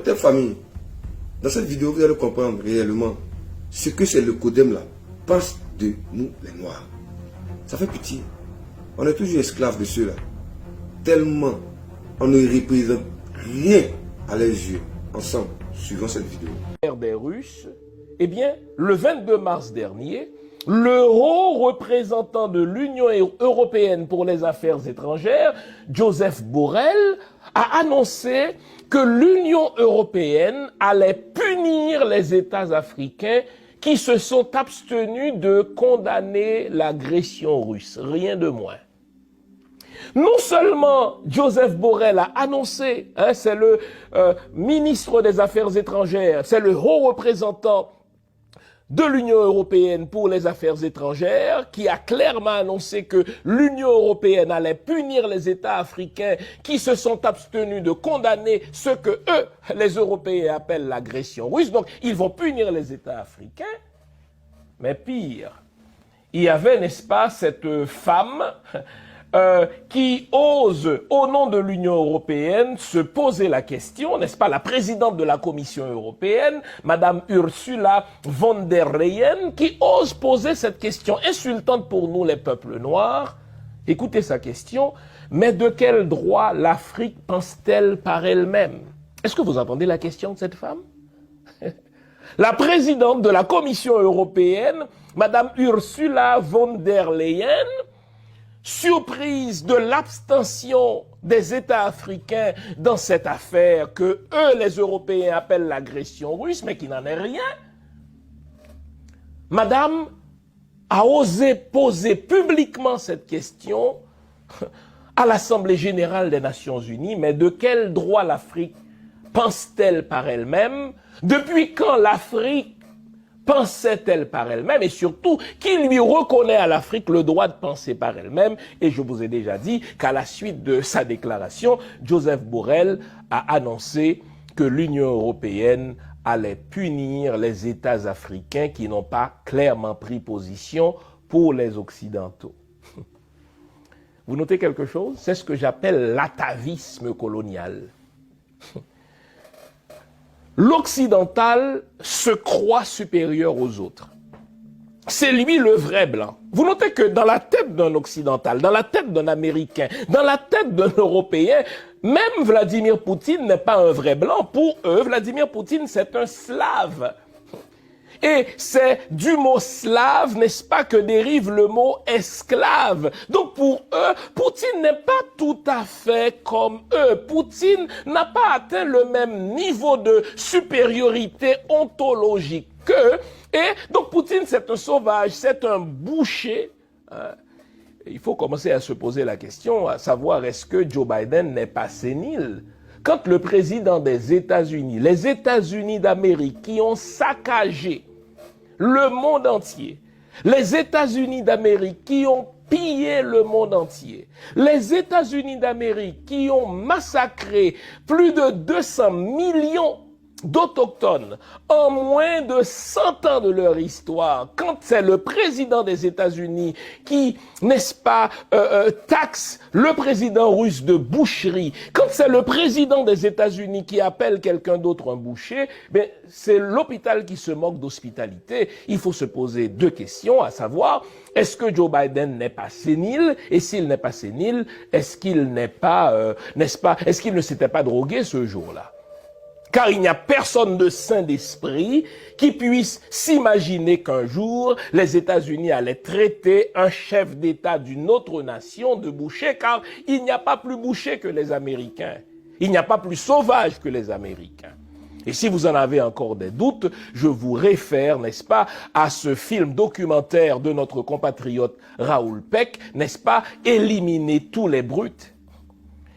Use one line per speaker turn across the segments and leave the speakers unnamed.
Côté famille, dans cette vidéo, vous allez comprendre réellement ce que c'est le Codem là pense de nous les Noirs. Ça fait pitié. On est toujours esclaves de ceux-là. Tellement on ne représente rien à leurs yeux. Ensemble, suivant cette vidéo.
Des Russes, eh bien, le 22 mars dernier, le haut représentant de l'Union européenne pour les affaires étrangères, Joseph Borrell, a annoncé que l'Union européenne allait punir les États africains qui se sont abstenus de condamner l'agression russe, rien de moins. Non seulement Joseph Borrell a annoncé, c'est le ministre des Affaires étrangères, c'est le haut représentant de l'Union européenne pour les affaires étrangères, qui a clairement annoncé que l'Union européenne allait punir les États africains qui se sont abstenus de condamner ce que eux, les Européens, appellent l'agression russe. Donc, ils vont punir les États africains. Mais pire, il y avait, n'est-ce pas, cette femme qui ose, au nom de l'Union européenne, se poser la question, n'est-ce pas, la présidente de la Commission européenne, Madame Ursula von der Leyen, qui ose poser cette question insultante pour nous, les peuples noirs. Écoutez sa question, mais de quel droit l'Afrique pense-t-elle par elle-même? Est-ce que vous entendez la question de cette femme? La présidente de la Commission européenne, Madame Ursula von der Leyen, surprise de l'abstention des États africains dans cette affaire que eux, les Européens, appellent l'agression russe, mais qui n'en est rien. Madame a osé poser publiquement cette question à l'Assemblée générale des Nations unies, mais de quel droit l'Afrique pense-t-elle par elle-même? Depuis quand l'Afrique pensait-elle par elle-même, et surtout, qui lui reconnaît à l'Afrique le droit de penser par elle-même? Et je vous ai déjà dit qu'à la suite de sa déclaration, Joseph Borrell a annoncé que l'Union européenne allait punir les États africains qui n'ont pas clairement pris position pour les Occidentaux. Vous notez quelque chose? C'est ce que j'appelle l'atavisme colonial. L'occidental se croit supérieur aux autres. C'est lui le vrai blanc. Vous notez que dans la tête d'un occidental, dans la tête d'un Américain, dans la tête d'un Européen, même Vladimir Poutine n'est pas un vrai blanc. Pour eux, Vladimir Poutine, c'est un slave. Et c'est du mot slave, n'est-ce pas, que dérive le mot esclave. Donc pour eux, Poutine n'est pas tout à fait comme eux. Poutine n'a pas atteint le même niveau de supériorité ontologique qu'eux. Et donc Poutine, c'est un sauvage, c'est un boucher. Il faut commencer à se poser la question, à savoir est-ce que Joe Biden n'est pas sénile? Quand le président des États-Unis, les États-Unis d'Amérique, qui ont saccagé le monde entier, les États-Unis d'Amérique qui ont pillé le monde entier, les États-Unis d'Amérique qui ont massacré plus de 200 millions d'autochtones en moins de 100 ans de leur histoire, quand c'est le président des États-Unis qui, n'est-ce pas, taxe le président russe de boucherie, quand c'est le président des États-Unis qui appelle quelqu'un d'autre un boucher, ben, c'est l'hôpital qui se moque d'hospitalité. Il faut se poser deux questions, à savoir, est-ce que Joe Biden n'est pas sénile? Et s'il n'est pas sénile, est-ce qu'il n'est pas, n'est-ce pas, est-ce qu'il ne s'était pas drogué ce jour-là? Car il n'y a personne de sain d'esprit qui puisse s'imaginer qu'un jour, les États-Unis allaient traiter un chef d'État d'une autre nation de boucher, car il n'y a pas plus boucher que les Américains. Il n'y a pas plus sauvage que les Américains. Et si vous en avez encore des doutes, je vous réfère, n'est-ce pas, à ce film documentaire de notre compatriote Raoul Peck, n'est-ce pas, Éliminer tous les brutes.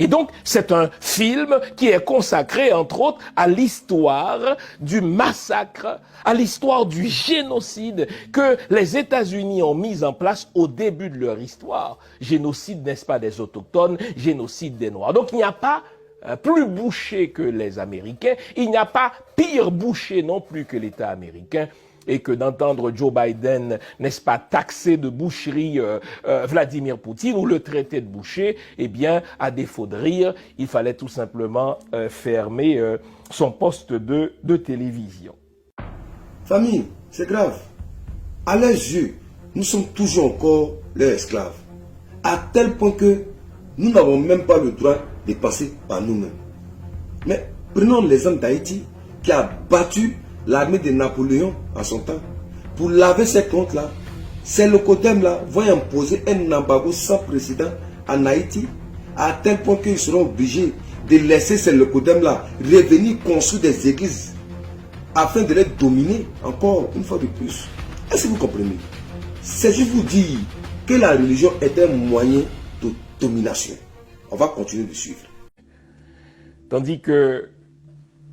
Et donc, c'est un film qui est consacré, entre autres, à l'histoire du massacre, à l'histoire du génocide que les États-Unis ont mis en place au début de leur histoire. Génocide, n'est-ce pas, des Autochtones, génocide des Noirs. Donc, il n'y a pas plus bouché que les Américains, il n'y a pas pire bouché non plus que l'État américain. et que d'entendre Joe Biden, n'est-ce pas, taxer de boucherie Vladimir Poutine ou le traité de boucher, eh bien, à défaut de rire, il fallait tout simplement fermer son poste de télévision.
Famille, c'est grave. À leurs yeux, nous sommes toujours encore leurs esclaves. À tel point que nous n'avons même pas le droit de passer par nous-mêmes. Mais prenons l'exemple d'Haïti qui a battu l'armée de Napoléon en son temps. Pour laver ces comptes-là, c'est le CODEM-là va imposer un embargo sans précédent en Haïti, à tel point qu'ils seront obligés de laisser ces CODEM-là revenir construire des églises afin de les dominer encore une fois de plus. Est-ce que vous comprenez? C'est juste vous dire que la religion est un moyen de domination. On va continuer de suivre.
Tandis que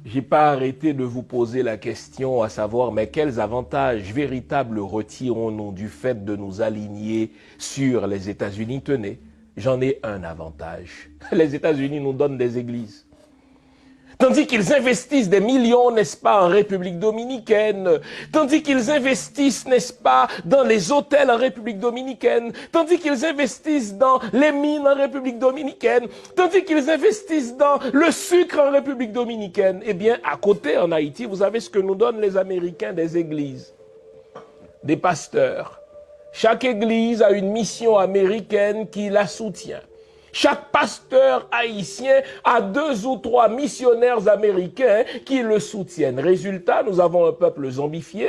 j'ai pas arrêté de vous poser la question à savoir, mais quels avantages véritables retirons-nous du fait de nous aligner sur les États-Unis? Tenez, j'en ai un avantage. Les États-Unis nous donnent des églises. Tandis qu'ils investissent des millions, n'est-ce pas, en République dominicaine, tandis qu'ils investissent, n'est-ce pas, dans les hôtels en République dominicaine, tandis qu'ils investissent dans les mines en République dominicaine, tandis qu'ils investissent dans le sucre en République dominicaine, eh bien, à côté, en Haïti, vous avez ce que nous donnent les Américains, des églises, des pasteurs. Chaque église a une mission américaine qui la soutient. Chaque pasteur haïtien a 2 ou 3 missionnaires américains qui le soutiennent. Résultat, nous avons un peuple zombifié.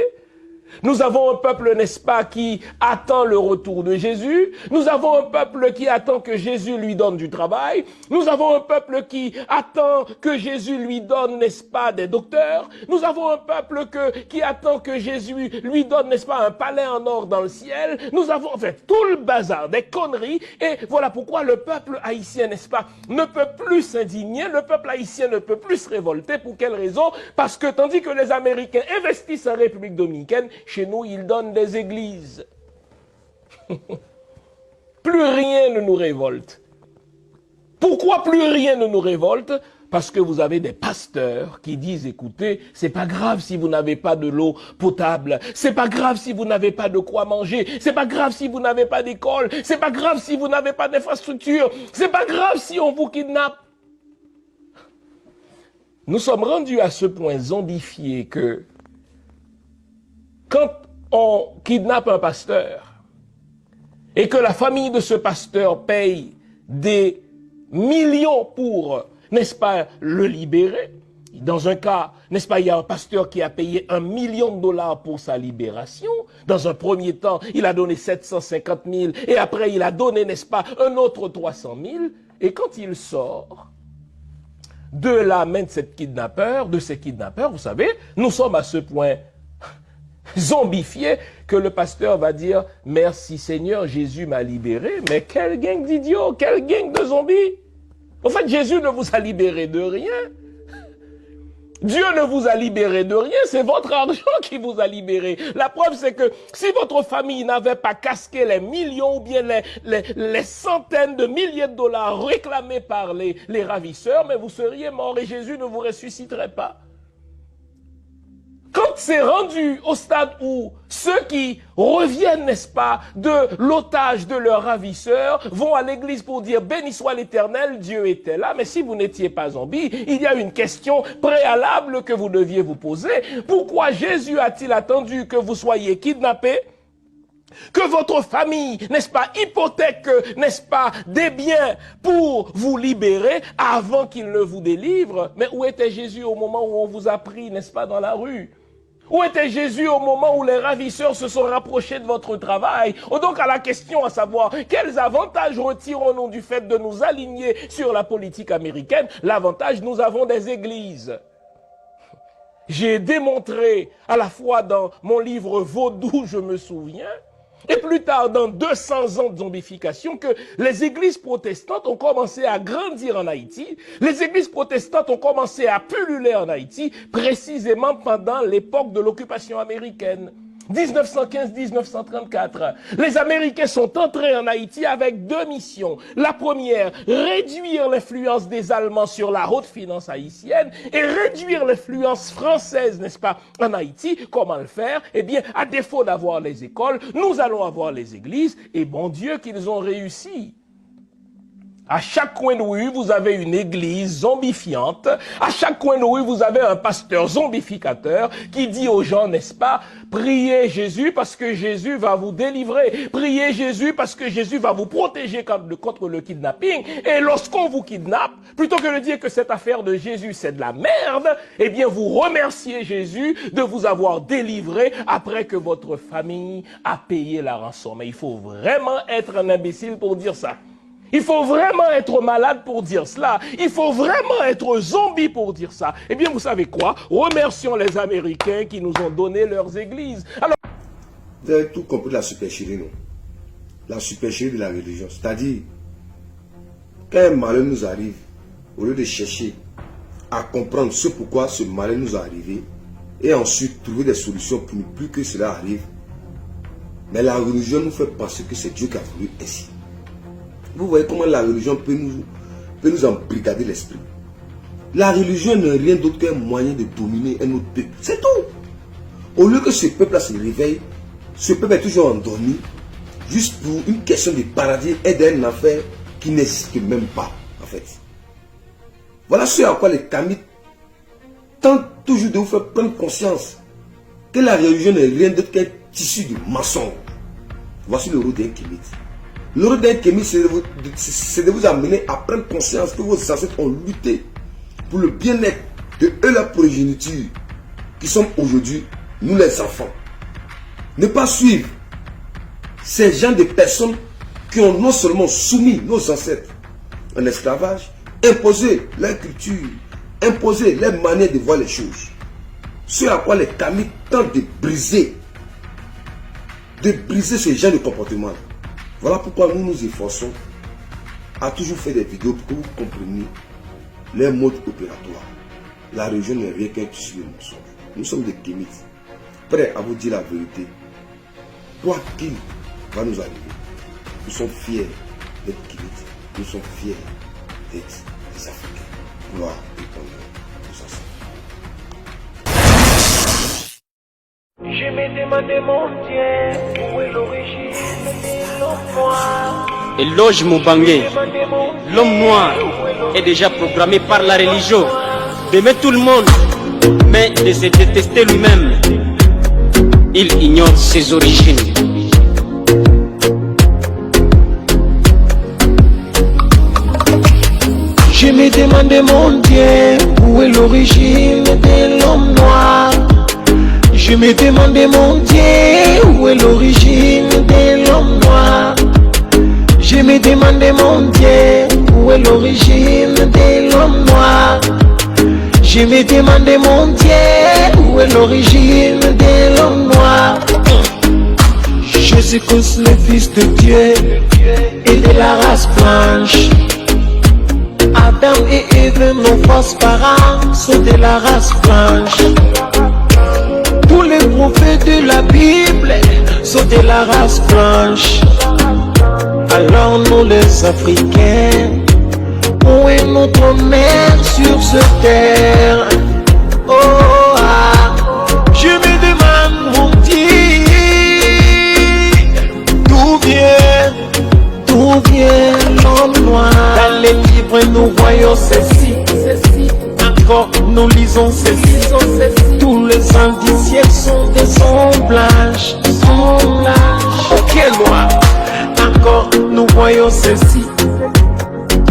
Nous avons un peuple, n'est-ce pas, qui attend le retour de Jésus. Nous avons un peuple qui attend que Jésus lui donne du travail. Nous avons un peuple qui attend que Jésus lui donne, n'est-ce pas, des docteurs. Nous avons un peuple qui attend que Jésus lui donne, n'est-ce pas, un palais en or dans le ciel. Nous avons, en fait, tout le bazar, des conneries. Et voilà pourquoi le peuple haïtien, n'est-ce pas, ne peut plus s'indigner. Le peuple haïtien ne peut plus se révolter. Pour quelle raison? Parce que tandis que les Américains investissent en République dominicaine, chez nous, ils donnent des églises. Plus rien ne nous révolte. Pourquoi plus rien ne nous révolte? Parce que vous avez des pasteurs qui disent, écoutez, c'est pas grave si vous n'avez pas de l'eau potable, c'est pas grave si vous n'avez pas de quoi manger, c'est pas grave si vous n'avez pas d'école, c'est pas grave si vous n'avez pas d'infrastructure, c'est pas grave si on vous kidnappe. Nous sommes rendus à ce point zombifiés que quand on kidnappe un pasteur et que la famille de ce pasteur paye des millions pour, n'est-ce pas, le libérer, dans un cas, n'est-ce pas, il y a un pasteur qui a payé $1 million pour sa libération. Dans un premier temps, il a donné 750 000 et après il a donné, n'est-ce pas, un autre 300 000. Et quand il sort de la main de ces kidnappeurs, vous savez, nous sommes à ce point zombifié que le pasteur va dire « Merci Seigneur, Jésus m'a libéré ». Mais quelle gang d'idiots, quelle gang de zombies. En fait, Jésus ne vous a libéré de rien. Dieu ne vous a libéré de rien, c'est votre argent qui vous a libéré. La preuve, c'est que si votre famille n'avait pas casqué les millions ou bien les centaines de milliers de dollars réclamés par les ravisseurs, mais vous seriez mort et Jésus ne vous ressusciterait pas. Quand c'est rendu au stade où ceux qui reviennent, n'est-ce pas, de l'otage de leurs ravisseurs vont à l'église pour dire « Béni soit l'Éternel, Dieu était là », mais si vous n'étiez pas zombie, il y a une question préalable que vous deviez vous poser. Pourquoi Jésus a-t-il attendu que vous soyez kidnappés, que votre famille, n'est-ce pas, hypothèque, n'est-ce pas, des biens pour vous libérer avant qu'il ne vous délivre? Mais où était Jésus au moment où on vous a pris, n'est-ce pas, dans la rue? Où était Jésus au moment où les ravisseurs se sont rapprochés de votre travail? Donc à la question à savoir, quels avantages retirons-nous du fait de nous aligner sur la politique américaine? L'avantage, nous avons des églises. J'ai démontré à la fois dans mon livre Vaudou, je me souviens, et plus tard, dans 200 ans de zombification, que les églises protestantes ont commencé à grandir en Haïti. Les églises protestantes ont commencé à pulluler en Haïti, précisément pendant l'époque de l'occupation américaine. 1915-1934. Les Américains sont entrés en Haïti avec deux missions. La première, réduire l'influence des Allemands sur la haute finance haïtienne et réduire l'influence française, n'est-ce pas, en Haïti. Comment le faire? Eh bien, à défaut d'avoir les écoles, nous allons avoir les églises et bon Dieu qu'ils ont réussi. À chaque coin de rue, vous avez une église zombifiante. À chaque coin de rue, vous avez un pasteur zombificateur qui dit aux gens, n'est-ce pas, priez Jésus parce que Jésus va vous délivrer. Priez Jésus parce que Jésus va vous protéger contre le kidnapping. Et lorsqu'on vous kidnappe, plutôt que de dire que cette affaire de Jésus, c'est de la merde, eh bien, vous remerciez Jésus de vous avoir délivré après que votre famille a payé la rançon. Mais il faut vraiment être un imbécile pour dire ça. Il faut vraiment être malade pour dire cela. Il faut vraiment être zombie pour dire ça. Eh bien, vous savez quoi? Remercions les Américains qui nous ont donné leurs églises. Alors,
vous avez tout compris de la supercherie, non? La supercherie de la religion. C'est-à-dire, quand un malheur nous arrive, au lieu de chercher à comprendre ce pourquoi ce malheur nous est arrivé, et ensuite trouver des solutions pour ne plus que cela arrive, mais la religion nous fait penser que c'est Dieu qui a voulu ainsi. Vous voyez comment la religion peut nous embrigader l'esprit. La religion n'est rien d'autre qu'un moyen de dominer un autre peuple. C'est tout. Au lieu que ce peuple-là se réveille, ce peuple est toujours endormi, juste pour une question de paradis et d'une affaire qui n'existe même pas, en fait. Voilà ce à quoi les Kamites tentent toujours de vous faire prendre conscience que la religion n'est rien d'autre qu'un tissu de mensonges. Voici le rôle d'un Kémite. Le rôle d'un Kémite, c'est de vous amener à prendre conscience que vos ancêtres ont lutté pour le bien-être de eux, la progéniture, qui sont aujourd'hui, nous les enfants. Ne pas suivre ces gens de personnes qui ont non seulement soumis nos ancêtres en esclavage, imposé leur culture, imposé leur manière de voir les choses. Ce à quoi les Kamites tentent de briser ce genre de comportement. Voilà pourquoi nous nous efforçons à toujours faire des vidéos pour que vous compreniez les modes opératoires. La religion n'est rien qu'un tissu de mensonges. Nous sommes des Kémites, prêts à vous dire la vérité. Quoi qu'il va nous arriver, nous sommes fiers d'être Kémites. Nous sommes fiers d'être des Africains. Gloire et honneur aux ancêtres.
Je me demandais, mon Dieu, où est l'origine de l'homme noir.
Éloge Moubangué, l'homme noir est déjà programmé par la religion d'aimer tout le monde, mais de se détester lui-même. Il ignore ses origines.
Je me demandais, mon Dieu, où est l'origine de l'homme noir. Je me demandais, mon Dieu, où est l'origine de l'homme noir. Je me demandais, mon Dieu, où est l'origine de l'homme noir. Je me demandais, mon Dieu, où est l'origine de l'homme noir. Jésus-Christ, le Fils de Dieu, et de la race blanche. Adam et Ève, nos fausses parents, sont de la race blanche. Tous les prophètes de la Bible sont de la race blanche. Alors nous les Africains, où est notre mère sur cette terre? Oh ah, je me demande, mon Dieu, d'où vient l'homme noir? Dans les livres nous voyons ceci, encore nous lisons ceci. Tous les indiciels sont des hommes blanches, ok noir. Encore nous voyons ceci,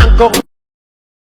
encore